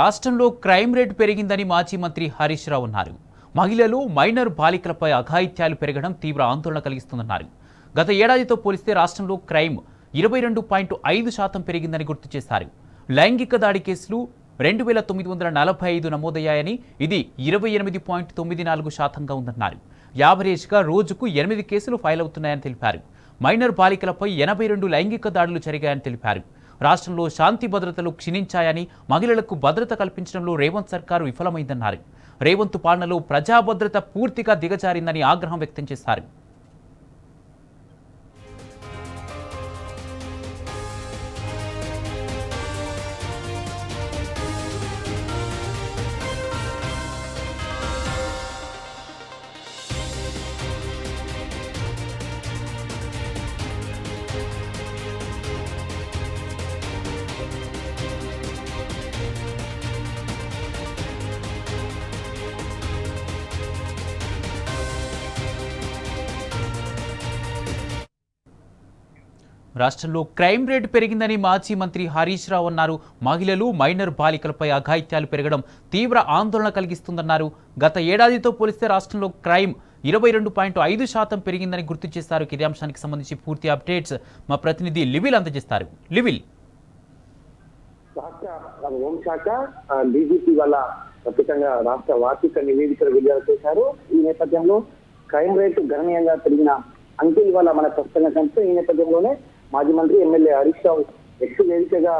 రాష్ట్రంలో crime rate పెరిగిందని మాజీ మంత్రి హరీష్ రావు అన్నారు. మహిళలు మైనర్ బాలికలపై అఘాయిత్యాలు పెరగడం తీవ్ర ఆందోళన కలిగిస్తుందన్నారు. గత ఏడాదితో పోలిస్తే రాష్ట్రంలో క్రైమ్ 22.5% పెరిగిందని గుర్తు చేశారు. లైంగిక దాడి కేసులు 2945 నమోదయ్యాయని, ఇది 28.94%గా ఉందన్నారు. యావరేజ్గా రోజుకు 8 కేసులు ఫైల్ అవుతున్నాయని తెలిపారు. మైనర్ బాలికలపై 82 లైంగిక దాడులు జరిగాయని తెలిపారు. రాష్ట్రంలో శాంతి భద్రతలు క్షీణించాయని, మహిళలకు భద్రత కల్పించడంలో రేవంత్ సర్కారు విఫలమైందన్నారు. రేవంత్ పాలనలో ప్రజాభద్రత పూర్తిగా దిగజారిందని ఆగ్రహం వ్యక్తం చేశారు. రాష్ట్రంలో క్రైమ్ రేటు పెరిగిందని మాజీ మంత్రి హరీష్ రావు అన్నారు. మహిళలు మైనర్ బాలికలపై అఘాయిత్యాలు పెరగడం తీవ్ర ఆందోళన కలిగిస్తుందన్నారు. గత ఏడాదితో పోలిస్తే రాష్ట్రంలో క్రైమ్ 22.5% పెరిగిందని గుర్తు చేశారు. ఇదే అంశానికి సంబంధించి పూర్తి అప్డేట్స్ మా ప్రతినిధి లివిల్ అందజేస్తారు. లివిల్, రాష్ట్ర హోంశాఖ డీజీపీ వల్ల ప్రత్యేకంగా రాష్ట్ర వార్షిక నివేదికలు విడుదల చేశారు. ఈ నేపథ్యంలో క్రైమ్ రేటు గణనీయంగా పెరిగిన అంకెలు వల్ల మన ప్రస్తుతంగా కనిపిస్తే ఈ నేపథ్యంలోనే మాజీ మంత్రి ఎమ్మెల్యే హరీష్ రావు ఎక్స్ వేదికగా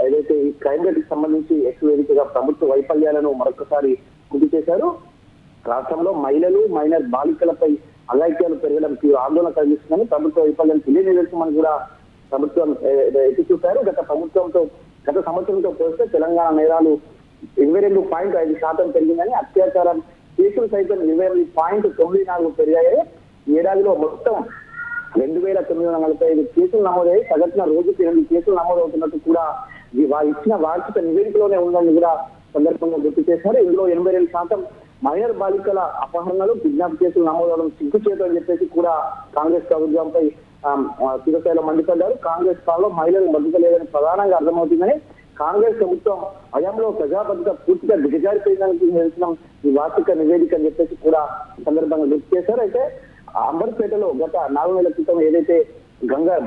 ఏదైతే ఈ క్రైమ్ రేటుకు సంబంధించి ఎక్స్ వేదికగా ప్రభుత్వ వైఫల్యాలను మరొకసారి గుర్తు చేశారు. రాష్ట్రంలో మహిళలు మైనర్ బాలికలపై అఘాయిత్యాలు పెరగడం తీవ్ర ఆందోళన కలిగిస్తుందని, ప్రభుత్వ వైఫల్యం తెలియనిదర్శమని కూడా ప్రభుత్వం ఎత్తి చూపారు. గత సంవత్సరంతో పోలిస్తే తెలంగాణ నేరాలు 22.5% పెరిగిందని, అత్యాచారం కేసులు సైతం 28.94 పెరిగాయి. ఏడాదిలో మొత్తం 2945 కేసులు నమోదయ్యాయి. సగటున రోజుకి 2 కేసులు నమోదవుతున్నట్టు కూడా వారు ఇచ్చిన వార్షిక నివేదికలోనే ఉందని కూడా సందర్భంగా గుర్తు చేశారు. ఇందులో 82% మైనర్ బాలికల అపహరణలు, కిడ్నాప్ కేసులు నమోదవడం సిగ్గుచేటు అని చెప్పేసి కూడా కాంగ్రెస్ ప్రభుత్వంపై తీవ్రస్థాయిలో మండిపడ్డారు. కాంగ్రెస్ పాలనలో మహిళలు మద్దతు లేదని ప్రధానంగా అర్థమవుతుందని, కాంగ్రెస్ ప్రభుత్వం హయాంలో ప్రజాభద్రత పూర్తిగా దిగజారిపోయిందని తెలిసిన ఈ వార్షిక నివేదిక అని చెప్పేసి కూడా సందర్భంగా గుర్తు చేశారు. అయితే అంబర్పేటలో గత 4 నెలల క్రితం ఏదైతే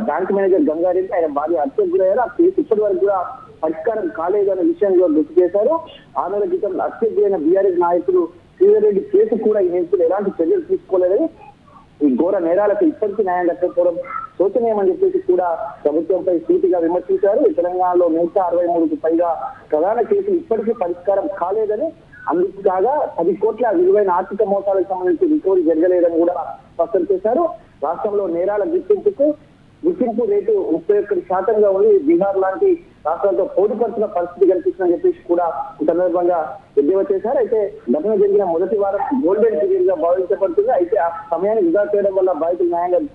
బ్యాంక్ మేనేజర్ గంగారెడ్డి ఆయన భార్య హత్యకు గురయ్యారో, ఆ కేసు ఇప్పటి వరకు కూడా పరిష్కారం కాలేదనే విషయాన్ని కూడా గుర్తు చేశారు. 6 నెలల క్రితం హత్యకు గురైన బీఆర్ఎస్ నాయకులు శ్రీధర్రెడ్డి కేసు కూడా ఈ నేతలు ఎలాంటి చర్యలు తీసుకోలేదని, ఈ ఘోర నేరాలకు ఇప్పటికీ న్యాయం దక్కకపోవడం శోచనీయమని చెప్పేసి కూడా ప్రభుత్వంపై సూటిగా విమర్శించారు. తెలంగాణలో 163కు పైగా ప్రధాన కేసులు ఇప్పటికీ పరిష్కారం కాలేదని, అందుకు కాగా 10 కోట్ల విలువైన ఆర్థిక మోసాలకు సంబంధించి రికవరీ జరగలేదని కూడా స్పష్టం చేశారు. రాష్ట్రంలో నేరాల గుర్తింపు రేటు 31% ఉంది. బీహార్ లాంటి రాష్ట్రాలతో పోటీపడుతున్న పరిస్థితి కనిపిస్తుందని చెప్పేసి కూడా ఈ సందర్భంగా ఎద్దేవా చేశారు. అయితే ఘటన జరిగిన మొదటి వారం గోల్డెన్ పీరియడ్ గా భావించబడుతుంది. అయితే ఆ సమయాన్ని వృధా చేయడం వల్ల బాధితులు న్యాయం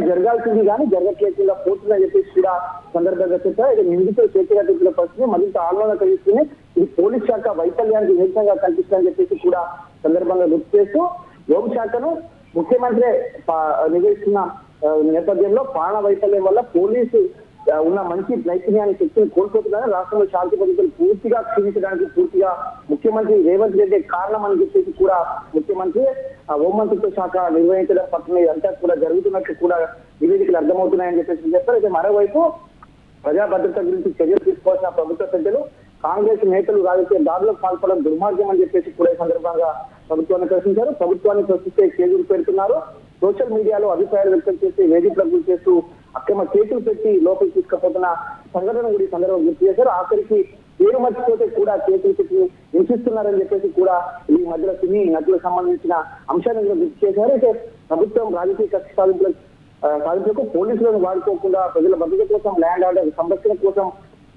జరగాల్సింది కానీ జరగట్లేకుండా పోతుందని చెప్పేసి కూడా సందర్భంగా చెప్పారు. అయితే నిందితులు చేతిగట్టిన పరిస్థితి మరింత ఆందోళన కలిగిస్తుంది. ఇది పోలీస్ శాఖ వైఫల్యానికి నిరసనగా కనిపిస్తుందని చెప్పేసి కూడా సందర్భంగా గుర్తు చేస్తూ, హోంశాఖను ముఖ్యమంత్రి నిర్వహిస్తున్న నేపథ్యంలో పాలన వైఫల్యం వల్ల పోలీసు ఉన్న మంచి నైపుణ్యాన్ని శక్తిని కోల్పోతుందని, రాష్ట్రంలో శాంతి భద్రతలు పూర్తిగా క్షీణించడానికి పూర్తిగా ముఖ్యమంత్రి రేవంత్ రెడ్డి కారణం అని చెప్పేసి కూడా ముఖ్యమంత్రి హోంమంత్రిత్వ శాఖ నిర్వహించడం పట్ల ఇదంతా కూడా జరుగుతున్నట్లు కూడా నివేదికలు అర్థమవుతున్నాయని చెప్పేసి చెప్పారు. అయితే మరోవైపు ప్రజా భద్రత గురించి చర్యలు తీసుకోవాల్సిన ప్రభుత్వ పెద్దలు, కాంగ్రెస్ నేతలు రాజకీయ దాడులకు పాల్పడడం దుర్మార్గం అని చెప్పేసి కూడా ఈ సందర్భంగా ప్రభుత్వాన్ని ప్రశ్నించారు. ప్రభుత్వాన్ని ప్రశ్నిస్తే కేసులు పెడుతున్నారు. సోషల్ మీడియాలో అభిప్రాయాలు వ్యక్తం చేసి వేదికలు చేస్తూ అక్రమ కేసులు పెట్టి లోపలికి తీసుకుపోతున్న సంఘటన కూడా ఈ సందర్భంగా గుర్తు చేశారు. ఆఖరికి పేరు మర్చిపోతే కూడా కేసులు పెట్టి హింసిస్తున్నారని చెప్పేసి కూడా ఈ మధ్యలో సినీ నటులకు సంబంధించిన అంశాన్ని గుర్తు చేశారు. అయితే ప్రభుత్వం రాజకీయ కక్ష సాధించకు పోలీసులను వాడుకోకుండా ప్రజల భద్రత కోసం, ల్యాండ్ ఆర్డర్ సంరక్షణ కోసం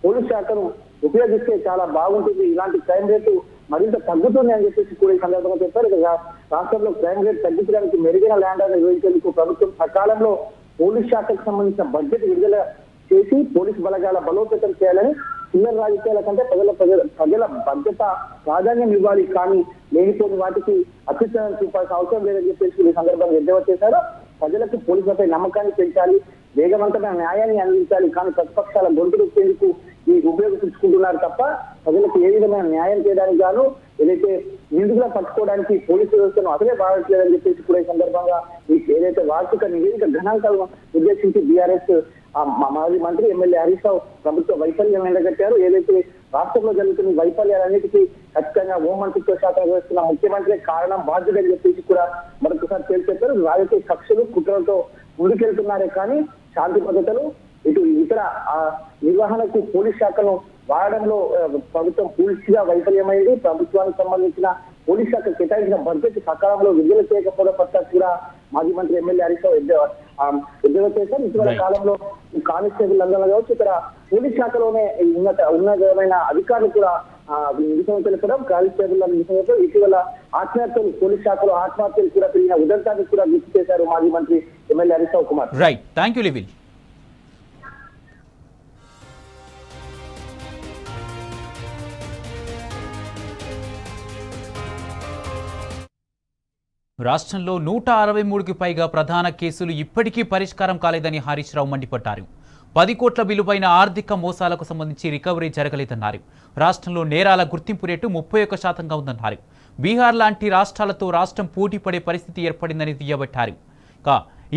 పోలీస్ శాఖను ఉపయోగిస్తే చాలా బాగుంటుంది. ఇలాంటి క్రైమ్ రేటు మరింత తగ్గుతుంది అని చెప్పేసి కూడా ఈ సందర్భంగా చెప్పారు. రాష్ట్రంలో క్రైమ్ రేట్ తగ్గించడానికి మెరుగైన ల్యాండ్ ఆర్డర్ నిర్వహించేందుకు ప్రభుత్వం సకాలంలో పోలీస్ శాఖకు సంబంధించిన బడ్జెట్ విడుదల చేసి పోలీసు బలగాల బలోపేతం చేయాలని, చిల్లర రాజకీయాల కంటే ప్రజల భద్రత ప్రాధాన్యం ఇవ్వాలి, కానీ లేనిపోని వాటికి అత్యుత్సాహం చూపాల్సిన అవసరం లేదని చెప్పేసి ఈ సందర్భంగా ఎద్దేవా చేశారు. ప్రజలకు పోలీసులపై నమ్మకాన్ని పెంచాలి, వేగవంతమైన న్యాయాన్ని అందించాలి, కానీ ప్రతిపక్షాల గొంతు నొక్కేందుకు ఈ ఉపయోగించుకుంటున్నారు తప్ప ప్రజలకు ఏ విధమైన న్యాయం చేయడానికి గాను ఏదైతే నిందితులను పట్టుకోవడానికి పోలీసు వ్యవస్థను అసలే బాగట్లేదని చెప్పేసి కూడా ఈ సందర్భంగా ఈ ఏదైతే వార్షిక నివేదిక గణాంకాలను ఉద్దేశించి బీఆర్ఎస్ మాజీ మంత్రి ఎమ్మెల్యే హరీష్ రావు ప్రభుత్వ వైఫల్యం ఎండగట్టారు. ఏదైతే రాష్ట్రంలో జరుగుతున్న వైఫల్యాలన్నిటికీ ఖచ్చితంగా హోంమంత్రిత్వ శాఖ వేస్తున్న ముఖ్యమంత్రి కారణం బాధ్యుడని చెప్పేసి కూడా మరొకసారి తేల్చెప్పారు. రాజకీయ కక్షలు కుట్రలతో ముందుకెళ్తున్నారే కానీ శాంతి భద్రతలు ఇటు ఇతర నిర్వహణకు పోలీస్ శాఖను వాడడంలో ప్రభుత్వం పూర్తిగా వైఫల్యమైంది. ప్రభుత్వానికి సంబంధించిన పోలీస్ శాఖ కేటాయించిన బడ్జెట్ సకాలంలో విడుదల చేయకపోవడం పట్ల కూడా మాజీ మంత్రి ఎమ్మెల్యే హరీష్ రావు ఎద్దేవా చేశారు. ఇటీవల కాలంలో కానిస్టేబుల్ అందరూ కావచ్చు ఇతర పోలీస్ శాఖలోనే ఉన్నతమైన అధికారులు కూడా నిరసన తెలపడం కానిస్టేబుల్ నిరసనతో ఇటీవల ఆత్మహత్యలు పోలీస్ శాఖలో ఆత్మహత్యలు కూడా పెరిగిన ఉదంతాన్ని కూడా గుర్తు చేశారు మాజీ మంత్రి MLA Harish Rao Kumar. Right, thank you లివిల్. రాష్ట్రంలో 163కి పైగా ప్రధాన కేసులు ఇప్పటికీ పరిష్కారం కాలేదని హరీష్ రావు మండిపడ్డారు. 10 కోట్ల విలువైన ఆర్థిక మోసాలకు సంబంధించి రికవరీ జరగలేదన్నారు. రాష్ట్రంలో నేరాల గుర్తింపు రేటు 31% ఉందన్నారు. బీహార్ లాంటి రాష్ట్రాలతో రాష్ట్రం పోటీ పడే పరిస్థితి ఏర్పడిందని దుయ్యబట్టారు.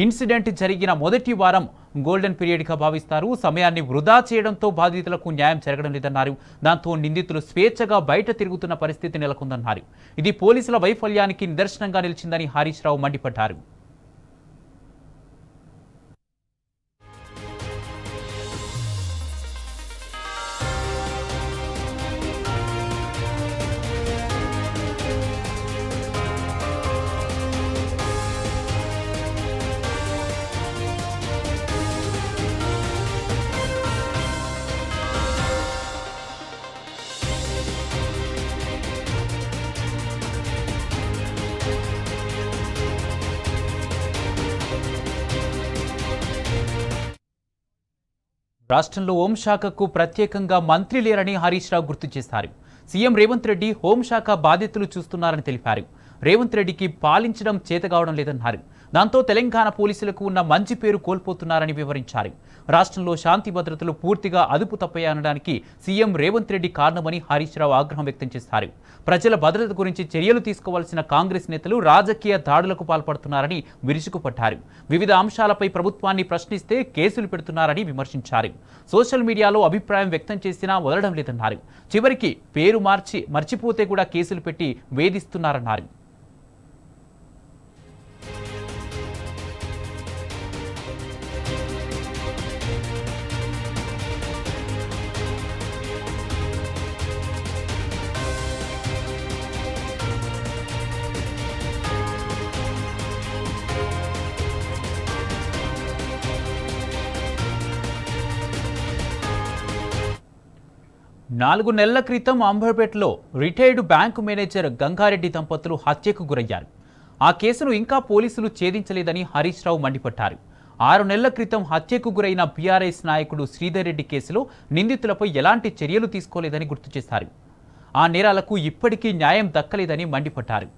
ఇన్సిడెంట్ జరిగిన మొదటి వారం గోల్డెన్ పీరియడ్గా భావిస్తారు. సమయాన్ని వృధా చేయడంతో బాధితులకు న్యాయం జరగడం లేదన్నారు. దాంతో నిందితులు స్వేచ్ఛగా బయట తిరుగుతున్న పరిస్థితి నెలకొందన్నారు. ఇది పోలీసుల వైఫల్యానికి నిదర్శనంగా నిలిచిందని హరీష్ రావు మండిపడ్డారు. రాష్ట్రంలో హోంశాఖకు ప్రత్యేకంగా మంత్రి లేరని హరీష్ రావు గుర్తు చేశారు. సీఎం రేవంత్ రెడ్డి హోంశాఖ బాధ్యతలు చూస్తున్నారని తెలిపారు. రేవంత్ రెడ్డికి పాలించడం చేతగావడం లేదన్నారు. దాంతో తెలంగాణ పోలీసులకు ఉన్న మంచి పేరు కోల్పోతున్నారని వివరించారు. రాష్ట్రంలో శాంతి భద్రతలు పూర్తిగా అదుపు తప్పాయనడానికి సీఎం రేవంత్ రెడ్డి కారణమని హరీష్ రావు ఆగ్రహం వ్యక్తం చేశారు. ప్రజల భద్రత గురించి చర్యలు తీసుకోవాల్సిన కాంగ్రెస్ నేతలు రాజకీయ దాడులకు పాల్పడుతున్నారని విరుచుకుపడ్డారు. వివిధ అంశాలపై ప్రభుత్వాన్ని ప్రశ్నిస్తే కేసులు పెడుతున్నారని విమర్శించారు. సోషల్ మీడియాలో అభిప్రాయం వ్యక్తం చేసినా వదలడం లేదన్నారు. చివరికి పేరు మర్చిపోతే కూడా కేసులు పెట్టి వేధిస్తున్నారన్నారు. నాలుగు నెలల క్రితం అంబర్పేటలో రిటైర్డ్ బ్యాంకు మేనేజర్ గంగారెడ్డి దంపతులు హత్యకు గురయ్యారు. ఆ కేసును ఇంకా పోలీసులు ఛేదించలేదని హరీష్ రావు మండిపడ్డారు. 6 నెలల క్రితం హత్యకు గురైన బీఆర్ఎస్ నాయకుడు శ్రీధర్ రెడ్డి కేసులో నిందితులపై ఎలాంటి చర్యలు తీసుకోలేదని గుర్తు చేశారు. ఆ నేరాలకు ఇప్పటికీ న్యాయం దక్కలేదని మండిపడ్డారు.